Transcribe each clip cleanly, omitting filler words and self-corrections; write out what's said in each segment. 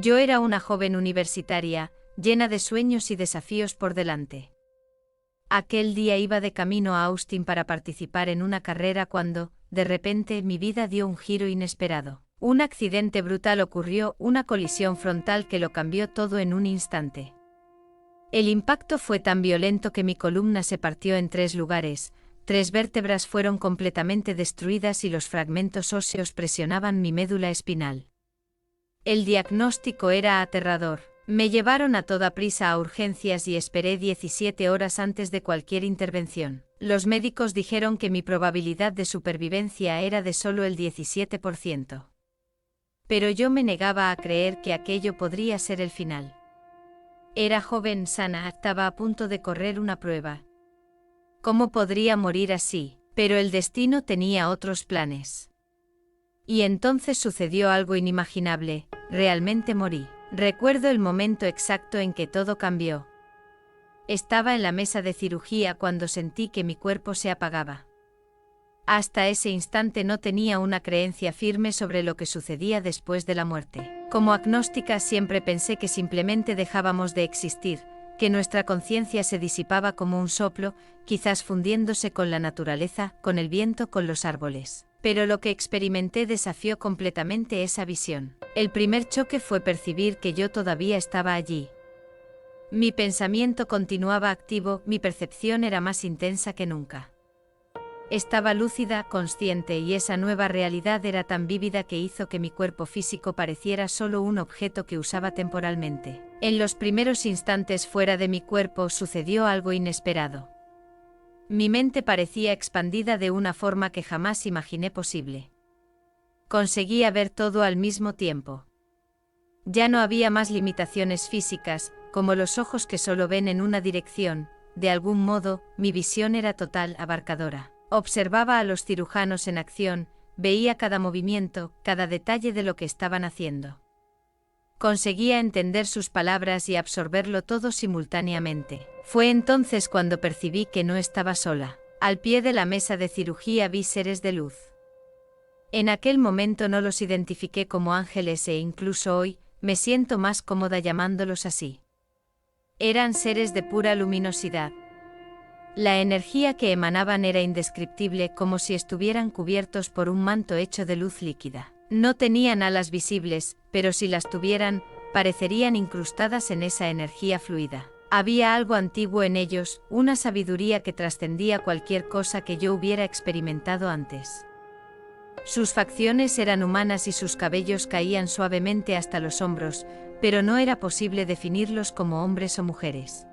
Yo era una joven universitaria, llena de sueños y desafíos por delante. Aquel día iba de camino a Austin para participar en una carrera cuando, de repente, mi vida dio un giro inesperado. Un accidente brutal ocurrió, una colisión frontal que lo cambió todo en un instante. El impacto fue tan violento que mi columna se partió en 3 lugares, 3 vértebras fueron completamente destruidas y los fragmentos óseos presionaban mi médula espinal. El diagnóstico era aterrador. Me llevaron a toda prisa a urgencias y esperé 17 horas antes de cualquier intervención. Los médicos dijeron que mi probabilidad de supervivencia era de solo el 17%. Pero yo me negaba a creer que aquello podría ser el final. Era joven, sana, estaba a punto de correr una prueba. ¿Cómo podría morir así? Pero el destino tenía otros planes. Y entonces sucedió algo inimaginable, realmente morí. Recuerdo el momento exacto en que todo cambió. Estaba en la mesa de cirugía cuando sentí que mi cuerpo se apagaba. Hasta ese instante no tenía una creencia firme sobre lo que sucedía después de la muerte. Como agnóstica siempre pensé que simplemente dejábamos de existir, que nuestra conciencia se disipaba como un soplo, quizás fundiéndose con la naturaleza, con el viento, con los árboles. Pero lo que experimenté desafió completamente esa visión. El primer choque fue percibir que yo todavía estaba allí. Mi pensamiento continuaba activo, mi percepción era más intensa que nunca. Estaba lúcida, consciente y esa nueva realidad era tan vívida que hizo que mi cuerpo físico pareciera solo un objeto que usaba temporalmente. En los primeros instantes fuera de mi cuerpo sucedió algo inesperado. Mi mente parecía expandida de una forma que jamás imaginé posible. Conseguía ver todo al mismo tiempo. Ya no había más limitaciones físicas, como los ojos que solo ven en una dirección, de algún modo, mi visión era total, abarcadora. Observaba a los cirujanos en acción, veía cada movimiento, cada detalle de lo que estaban haciendo. Conseguía entender sus palabras y absorberlo todo simultáneamente. Fue entonces cuando percibí que no estaba sola. Al pie de la mesa de cirugía vi seres de luz. En aquel momento no los identifiqué como ángeles e incluso hoy, me siento más cómoda llamándolos así. Eran seres de pura luminosidad. La energía que emanaban era indescriptible, como si estuvieran cubiertos por un manto hecho de luz líquida. No tenían alas visibles, pero si las tuvieran, parecerían incrustadas en esa energía fluida. Había algo antiguo en ellos, una sabiduría que trascendía cualquier cosa que yo hubiera experimentado antes. Sus facciones eran humanas y sus cabellos caían suavemente hasta los hombros, pero no era posible definirlos como hombres o mujeres.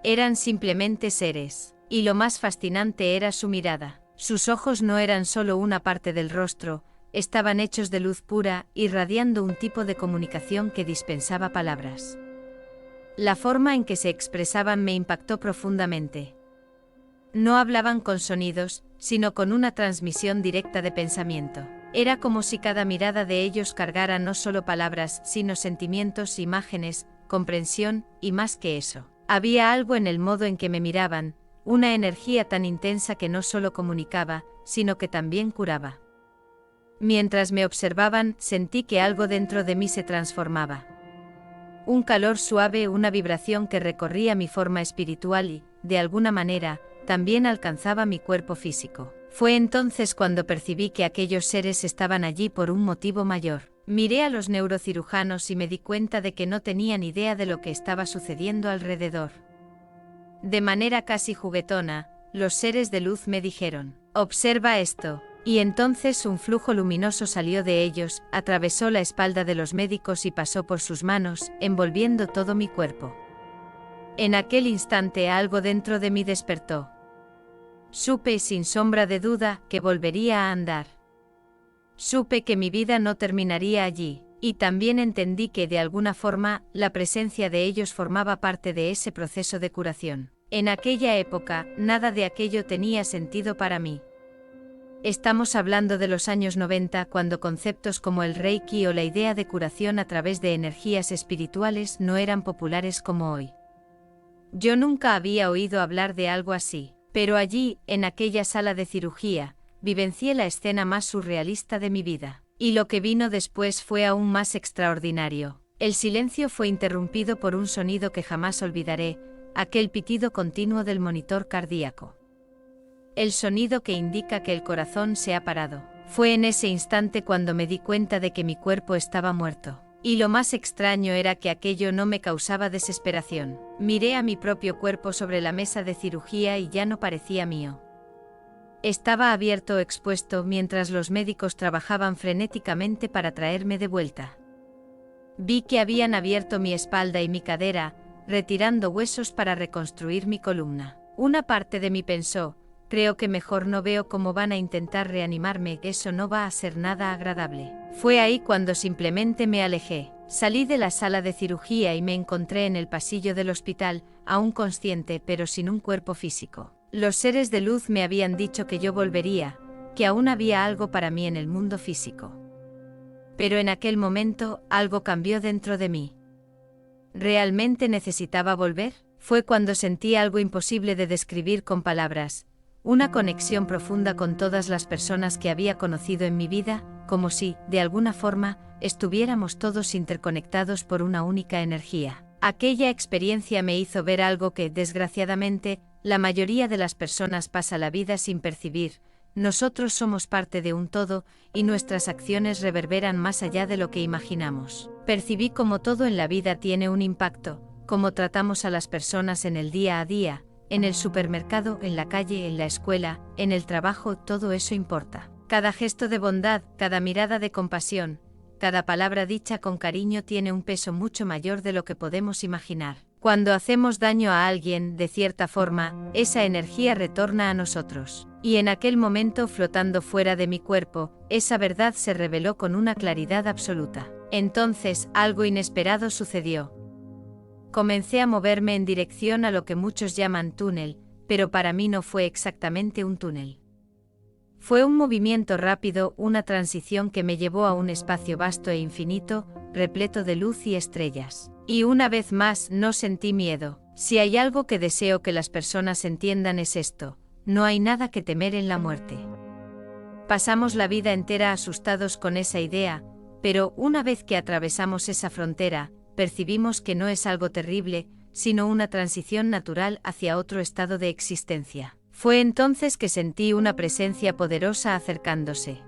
Eran simplemente seres, y lo más fascinante era su mirada. Sus ojos no eran solo una parte del rostro, estaban hechos de luz pura, irradiando un tipo de comunicación que dispensaba palabras. La forma en que se expresaban me impactó profundamente. No hablaban con sonidos, sino con una transmisión directa de pensamiento. Era como si cada mirada de ellos cargara no solo palabras, sino sentimientos, imágenes, comprensión, y más que eso. Había algo en el modo en que me miraban, una energía tan intensa que no solo comunicaba, sino que también curaba. Mientras me observaban, sentí que algo dentro de mí se transformaba. Un calor suave, una vibración que recorría mi forma espiritual y, de alguna manera, también alcanzaba mi cuerpo físico. Fue entonces cuando percibí que aquellos seres estaban allí por un motivo mayor. Miré a los neurocirujanos y me di cuenta de que no tenían idea de lo que estaba sucediendo alrededor. De manera casi juguetona, los seres de luz me dijeron: «Observa esto». Y entonces un flujo luminoso salió de ellos, atravesó la espalda de los médicos y pasó por sus manos, envolviendo todo mi cuerpo. En aquel instante algo dentro de mí despertó. Supe, sin sombra de duda, que volvería a andar. Supe que mi vida no terminaría allí, y también entendí que de alguna forma, la presencia de ellos formaba parte de ese proceso de curación. En aquella época, nada de aquello tenía sentido para mí. Estamos hablando de los años 90, cuando conceptos como el Reiki o la idea de curación a través de energías espirituales no eran populares como hoy. Yo nunca había oído hablar de algo así, pero allí, en aquella sala de cirugía, vivencié la escena más surrealista de mi vida. Y lo que vino después fue aún más extraordinario. El silencio fue interrumpido por un sonido que jamás olvidaré, aquel pitido continuo del monitor cardíaco. El sonido que indica que el corazón se ha parado. Fue en ese instante cuando me di cuenta de que mi cuerpo estaba muerto. Y lo más extraño era que aquello no me causaba desesperación. Miré a mi propio cuerpo sobre la mesa de cirugía y ya no parecía mío. Estaba abierto o expuesto mientras los médicos trabajaban frenéticamente para traerme de vuelta. Vi que habían abierto mi espalda y mi cadera, retirando huesos para reconstruir mi columna. Una parte de mí pensó, creo que mejor no veo cómo van a intentar reanimarme, eso no va a ser nada agradable. Fue ahí cuando simplemente me alejé. Salí de la sala de cirugía y me encontré en el pasillo del hospital, aún consciente pero sin un cuerpo físico. Los seres de luz me habían dicho que yo volvería, que aún había algo para mí en el mundo físico. Pero en aquel momento, algo cambió dentro de mí. ¿Realmente necesitaba volver? Fue cuando sentí algo imposible de describir con palabras, una conexión profunda con todas las personas que había conocido en mi vida, como si, de alguna forma, estuviéramos todos interconectados por una única energía. Aquella experiencia me hizo ver algo que, desgraciadamente, la mayoría de las personas pasa la vida sin percibir. Nosotros somos parte de un todo, y nuestras acciones reverberan más allá de lo que imaginamos. Percibí cómo todo en la vida tiene un impacto, cómo tratamos a las personas en el día a día, en el supermercado, en la calle, en la escuela, en el trabajo, todo eso importa. Cada gesto de bondad, cada mirada de compasión, cada palabra dicha con cariño tiene un peso mucho mayor de lo que podemos imaginar. Cuando hacemos daño a alguien, de cierta forma, esa energía retorna a nosotros. Y en aquel momento, flotando fuera de mi cuerpo, esa verdad se reveló con una claridad absoluta. Entonces, algo inesperado sucedió. Comencé a moverme en dirección a lo que muchos llaman túnel, pero para mí no fue exactamente un túnel. Fue un movimiento rápido, una transición que me llevó a un espacio vasto e infinito, repleto de luz y estrellas. Y una vez más no sentí miedo. Si hay algo que deseo que las personas entiendan es esto: no hay nada que temer en la muerte. Pasamos la vida entera asustados con esa idea, pero una vez que atravesamos esa frontera, percibimos que no es algo terrible, sino una transición natural hacia otro estado de existencia. Fue entonces que sentí una presencia poderosa acercándose.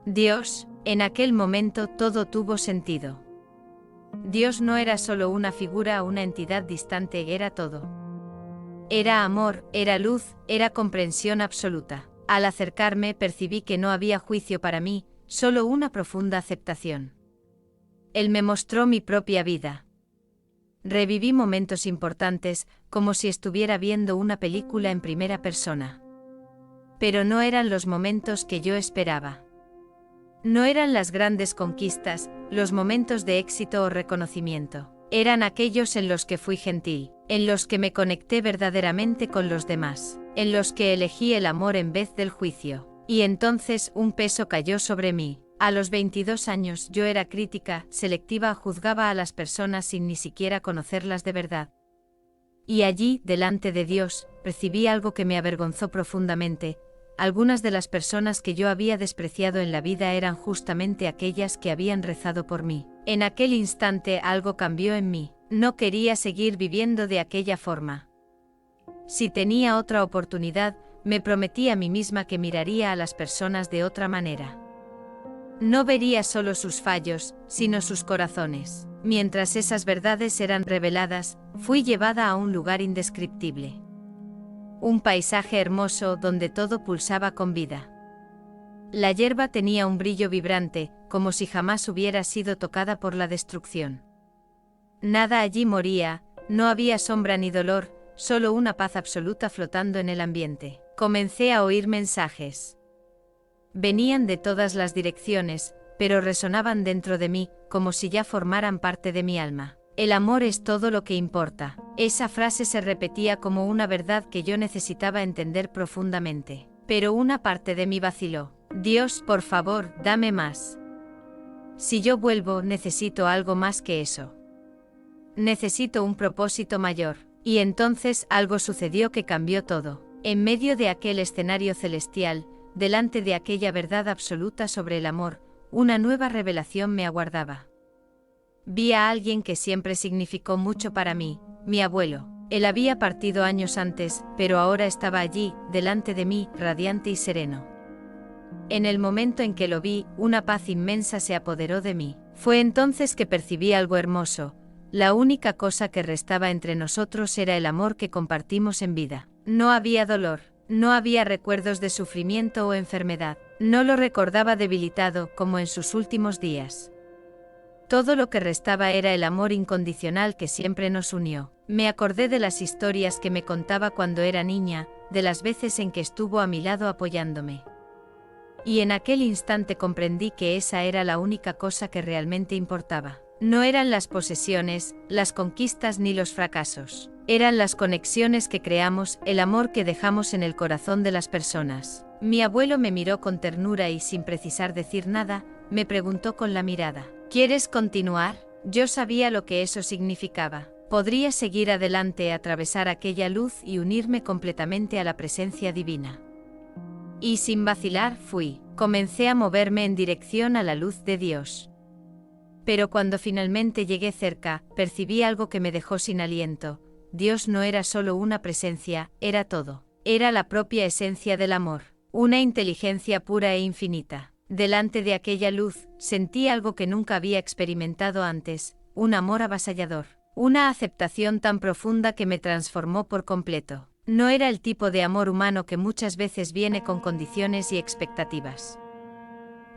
Dios, en aquel momento todo tuvo sentido. Dios no era solo una figura o una entidad distante, era todo. Era amor, era luz, era comprensión absoluta. Al acercarme percibí que no había juicio para mí, solo una profunda aceptación. Él me mostró mi propia vida. Reviví momentos importantes, como si estuviera viendo una película en primera persona. Pero no eran los momentos que yo esperaba. No eran las grandes conquistas, los momentos de éxito o reconocimiento. Eran aquellos en los que fui gentil, en los que me conecté verdaderamente con los demás, en los que elegí el amor en vez del juicio. Y entonces un peso cayó sobre mí. A los 22 años yo era crítica, selectiva, juzgaba a las personas sin ni siquiera conocerlas de verdad. Y allí, delante de Dios, percibí algo que me avergonzó profundamente. Algunas de las personas que yo había despreciado en la vida eran justamente aquellas que habían rezado por mí. En aquel instante algo cambió en mí. No quería seguir viviendo de aquella forma. Si tenía otra oportunidad, me prometí a mí misma que miraría a las personas de otra manera. No vería solo sus fallos, sino sus corazones. Mientras esas verdades eran reveladas, fui llevada a un lugar indescriptible. Un paisaje hermoso donde todo pulsaba con vida. La hierba tenía un brillo vibrante, como si jamás hubiera sido tocada por la destrucción. Nada allí moría, no había sombra ni dolor, solo una paz absoluta flotando en el ambiente. Comencé a oír mensajes. Venían de todas las direcciones, pero resonaban dentro de mí, como si ya formaran parte de mi alma. El amor es todo lo que importa. Esa frase se repetía como una verdad que yo necesitaba entender profundamente. Pero una parte de mí vaciló. Dios, por favor, dame más. Si yo vuelvo, necesito algo más que eso. Necesito un propósito mayor. Y entonces algo sucedió que cambió todo. En medio de aquel escenario celestial, delante de aquella verdad absoluta sobre el amor, una nueva revelación me aguardaba. Vi a alguien que siempre significó mucho para mí, mi abuelo. Él había partido años antes, pero ahora estaba allí, delante de mí, radiante y sereno. En el momento en que lo vi, una paz inmensa se apoderó de mí. Fue entonces que percibí algo hermoso. La única cosa que restaba entre nosotros era el amor que compartimos en vida. No había dolor, no había recuerdos de sufrimiento o enfermedad. No lo recordaba debilitado como en sus últimos días. Todo lo que restaba era el amor incondicional que siempre nos unió. Me acordé de las historias que me contaba cuando era niña, de las veces en que estuvo a mi lado apoyándome. Y en aquel instante comprendí que esa era la única cosa que realmente importaba. No eran las posesiones, las conquistas ni los fracasos. Eran las conexiones que creamos, el amor que dejamos en el corazón de las personas. Mi abuelo me miró con ternura y sin precisar decir nada, me preguntó con la mirada: ¿quieres continuar? Yo sabía lo que eso significaba. Podría seguir adelante, atravesar aquella luz y unirme completamente a la presencia divina. Y sin vacilar fui. Comencé a moverme en dirección a la luz de Dios. Pero cuando finalmente llegué cerca, percibí algo que me dejó sin aliento. Dios no era solo una presencia, era todo. Era la propia esencia del amor, una inteligencia pura e infinita. Delante de aquella luz, sentí algo que nunca había experimentado antes, un amor avasallador, una aceptación tan profunda que me transformó por completo. No era el tipo de amor humano que muchas veces viene con condiciones y expectativas.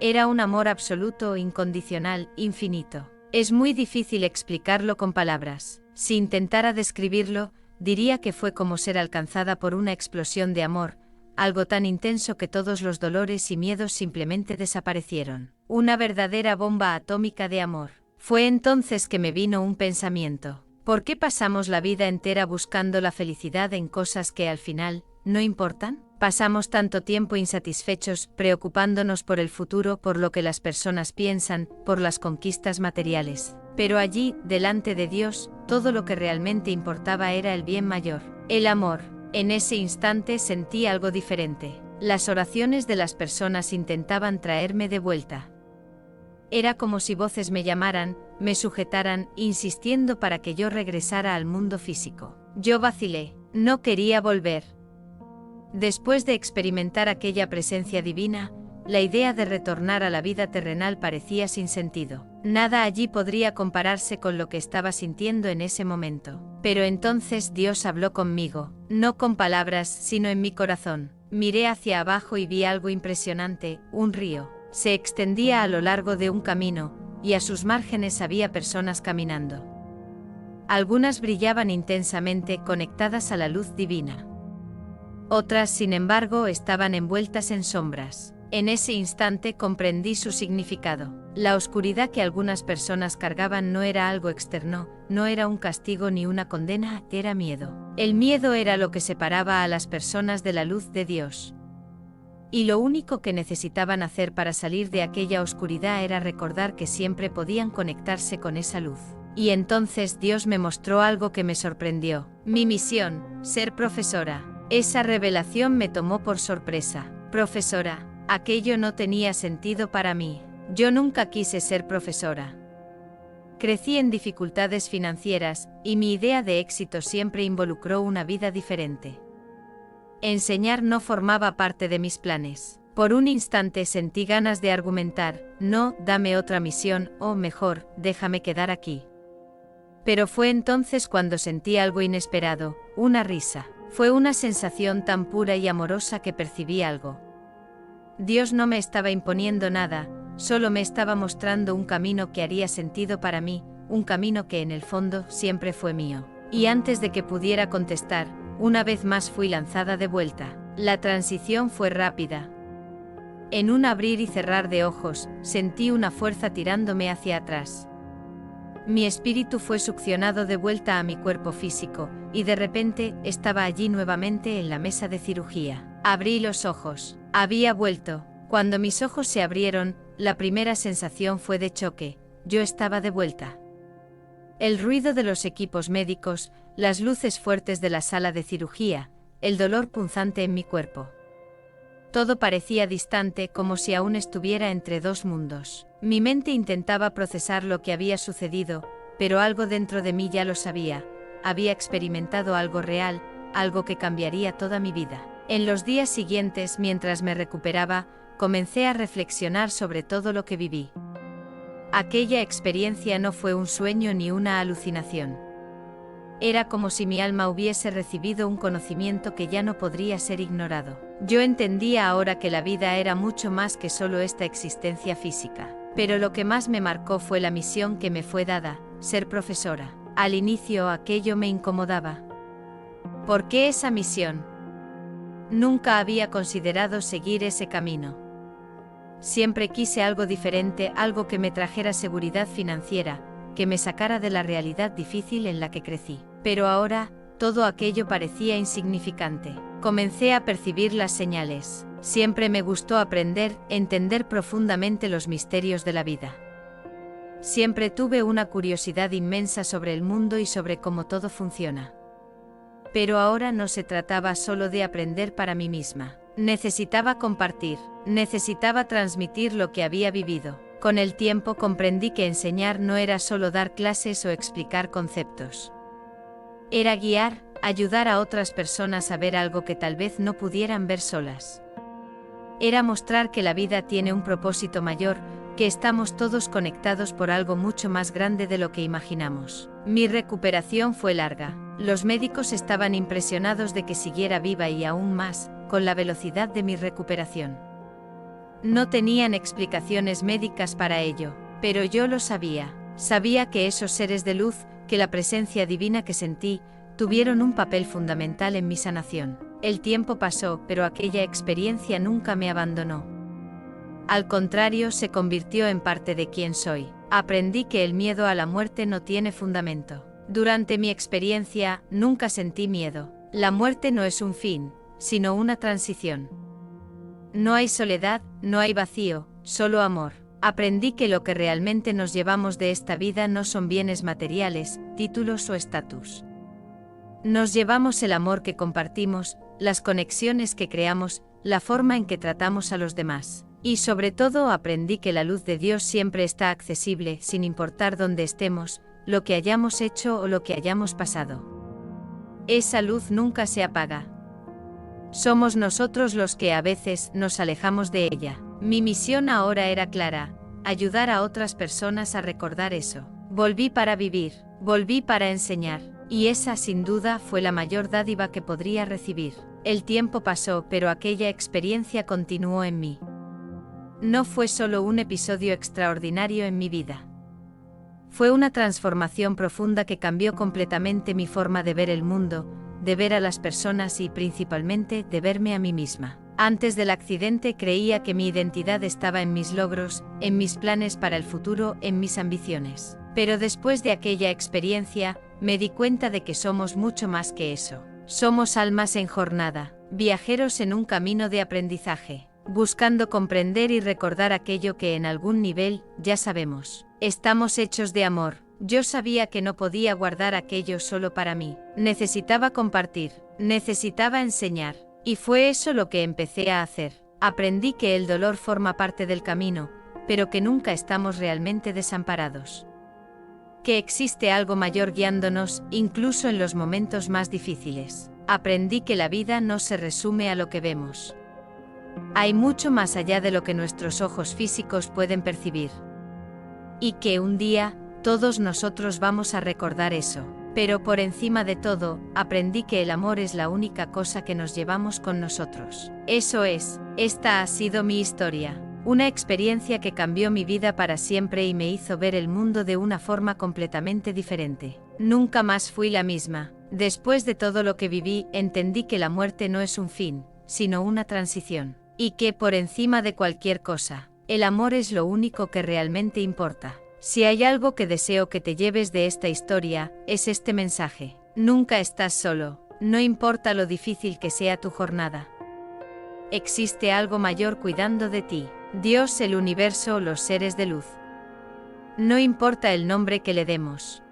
Era un amor absoluto, incondicional, infinito. Es muy difícil explicarlo con palabras. Si intentara describirlo, diría que fue como ser alcanzada por una explosión de amor, algo tan intenso que todos los dolores y miedos simplemente desaparecieron. Una verdadera bomba atómica de amor. Fue entonces que me vino un pensamiento. ¿Por qué pasamos la vida entera buscando la felicidad en cosas que al final no importan? Pasamos tanto tiempo insatisfechos, preocupándonos por el futuro, por lo que las personas piensan, por las conquistas materiales. Pero allí, delante de Dios, todo lo que realmente importaba era el bien mayor, el amor. En ese instante sentí algo diferente. Las oraciones de las personas intentaban traerme de vuelta. Era como si voces me llamaran, me sujetaran, insistiendo para que yo regresara al mundo físico. Yo vacilé, no quería volver. Después de experimentar aquella presencia divina, la idea de retornar a la vida terrenal parecía sin sentido. Nada allí podría compararse con lo que estaba sintiendo en ese momento. Pero entonces Dios habló conmigo, no con palabras, sino en mi corazón. Miré hacia abajo y vi algo impresionante, un río. Se extendía a lo largo de un camino, y a sus márgenes había personas caminando. Algunas brillaban intensamente, conectadas a la luz divina. Otras, sin embargo, estaban envueltas en sombras. En ese instante comprendí su significado. La oscuridad que algunas personas cargaban no era algo externo, no era un castigo ni una condena, era miedo. El miedo era lo que separaba a las personas de la luz de Dios. Y lo único que necesitaban hacer para salir de aquella oscuridad era recordar que siempre podían conectarse con esa luz. Y entonces Dios me mostró algo que me sorprendió. Mi misión, ser profesora. Esa revelación me tomó por sorpresa. Profesora, aquello no tenía sentido para mí. Yo nunca quise ser profesora. Crecí en dificultades financieras, y mi idea de éxito siempre involucró una vida diferente. Enseñar no formaba parte de mis planes. Por un instante sentí ganas de argumentar: no, dame otra misión, o mejor, déjame quedar aquí. Pero fue entonces cuando sentí algo inesperado, una risa. Fue una sensación tan pura y amorosa que percibí algo. Dios no me estaba imponiendo nada, solo me estaba mostrando un camino que haría sentido para mí, un camino que en el fondo siempre fue mío. Y antes de que pudiera contestar, una vez más fui lanzada de vuelta. La transición fue rápida. En un abrir y cerrar de ojos, sentí una fuerza tirándome hacia atrás. Mi espíritu fue succionado de vuelta a mi cuerpo físico, y de repente, estaba allí nuevamente en la mesa de cirugía. Abrí los ojos. Había vuelto. Cuando mis ojos se abrieron, la primera sensación fue de choque. Yo estaba de vuelta. El ruido de los equipos médicos, las luces fuertes de la sala de cirugía, el dolor punzante en mi cuerpo. Todo parecía distante, como si aún estuviera entre dos mundos. Mi mente intentaba procesar lo que había sucedido, pero algo dentro de mí ya lo sabía. Había experimentado algo real, algo que cambiaría toda mi vida. En los días siguientes, mientras me recuperaba, comencé a reflexionar sobre todo lo que viví. Aquella experiencia no fue un sueño ni una alucinación. Era como si mi alma hubiese recibido un conocimiento que ya no podría ser ignorado. Yo entendía ahora que la vida era mucho más que solo esta existencia física. Pero lo que más me marcó fue la misión que me fue dada, ser profesora. Al inicio aquello me incomodaba. ¿Por qué esa misión? Nunca había considerado seguir ese camino. Siempre quise algo diferente, algo que me trajera seguridad financiera, que me sacara de la realidad difícil en la que crecí. Pero ahora, todo aquello parecía insignificante. Comencé a percibir las señales. Siempre me gustó aprender, entender profundamente los misterios de la vida. Siempre tuve una curiosidad inmensa sobre el mundo y sobre cómo todo funciona. Pero ahora no se trataba solo de aprender para mí misma. Necesitaba compartir, necesitaba transmitir lo que había vivido. Con el tiempo comprendí que enseñar no era solo dar clases o explicar conceptos. Era guiar, ayudar a otras personas a ver algo que tal vez no pudieran ver solas. Era mostrar que la vida tiene un propósito mayor, que estamos todos conectados por algo mucho más grande de lo que imaginamos. Mi recuperación fue larga. Los médicos estaban impresionados de que siguiera viva y aún más, con la velocidad de mi recuperación. No tenían explicaciones médicas para ello, pero yo lo sabía. Sabía que esos seres de luz, que la presencia divina que sentí, tuvieron un papel fundamental en mi sanación. El tiempo pasó, pero aquella experiencia nunca me abandonó. Al contrario, se convirtió en parte de quien soy. Aprendí que el miedo a la muerte no tiene fundamento. Durante mi experiencia, nunca sentí miedo. La muerte no es un fin, sino una transición. No hay soledad, no hay vacío, solo amor. Aprendí que lo que realmente nos llevamos de esta vida no son bienes materiales, títulos o estatus. Nos llevamos el amor que compartimos, las conexiones que creamos, la forma en que tratamos a los demás. Y sobre todo aprendí que la luz de Dios siempre está accesible, sin importar dónde estemos, lo que hayamos hecho o lo que hayamos pasado. Esa luz nunca se apaga. Somos nosotros los que a veces nos alejamos de ella. Mi misión ahora era clara, ayudar a otras personas a recordar eso. Volví para vivir, volví para enseñar, y esa sin duda fue la mayor dádiva que podría recibir. El tiempo pasó, pero aquella experiencia continuó en mí. No fue solo un episodio extraordinario en mi vida. Fue una transformación profunda que cambió completamente mi forma de ver el mundo, de ver a las personas y principalmente de verme a mí misma. Antes del accidente creía que mi identidad estaba en mis logros, en mis planes para el futuro, en mis ambiciones. Pero después de aquella experiencia, me di cuenta de que somos mucho más que eso. Somos almas en jornada, viajeros en un camino de aprendizaje, buscando comprender y recordar aquello que en algún nivel ya sabemos. Estamos hechos de amor. Yo sabía que no podía guardar aquello solo para mí. Necesitaba compartir, necesitaba enseñar. Y fue eso lo que empecé a hacer. Aprendí que el dolor forma parte del camino, pero que nunca estamos realmente desamparados. Que existe algo mayor guiándonos, incluso en los momentos más difíciles. Aprendí que la vida no se resume a lo que vemos. Hay mucho más allá de lo que nuestros ojos físicos pueden percibir. Y que un día, todos nosotros vamos a recordar eso. Pero por encima de todo, aprendí que el amor es la única cosa que nos llevamos con nosotros. Eso es, esta ha sido mi historia. Una experiencia que cambió mi vida para siempre y me hizo ver el mundo de una forma completamente diferente. Nunca más fui la misma. Después de todo lo que viví, entendí que la muerte no es un fin, sino una transición. Y que, por encima de cualquier cosa, el amor es lo único que realmente importa. Si hay algo que deseo que te lleves de esta historia, es este mensaje. Nunca estás solo, no importa lo difícil que sea tu jornada. Existe algo mayor cuidando de ti. Dios, el universo o los seres de luz. No importa el nombre que le demos.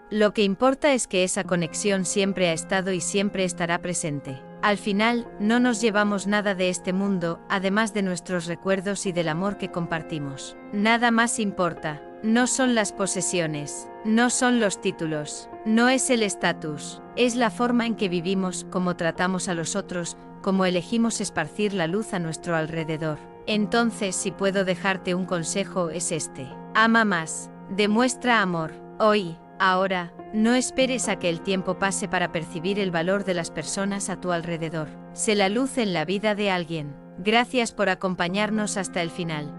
Lo que importa es que esa conexión siempre ha estado y siempre estará presente. Al final, no nos llevamos nada de este mundo, además de nuestros recuerdos y del amor que compartimos. Nada más importa. No son las posesiones, no son los títulos, no es el estatus, es la forma en que vivimos, cómo tratamos a los otros, cómo elegimos esparcir la luz a nuestro alrededor. Entonces, si puedo dejarte un consejo, es este. Ama más, demuestra amor, hoy, ahora. No esperes a que el tiempo pase para percibir el valor de las personas a tu alrededor. Sé la luz en la vida de alguien. Gracias por acompañarnos hasta el final.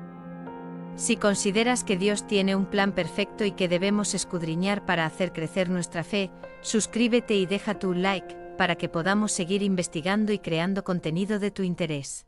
Si consideras que Dios tiene un plan perfecto y que debemos escudriñar para hacer crecer nuestra fe, suscríbete y deja tu like, para que podamos seguir investigando y creando contenido de tu interés.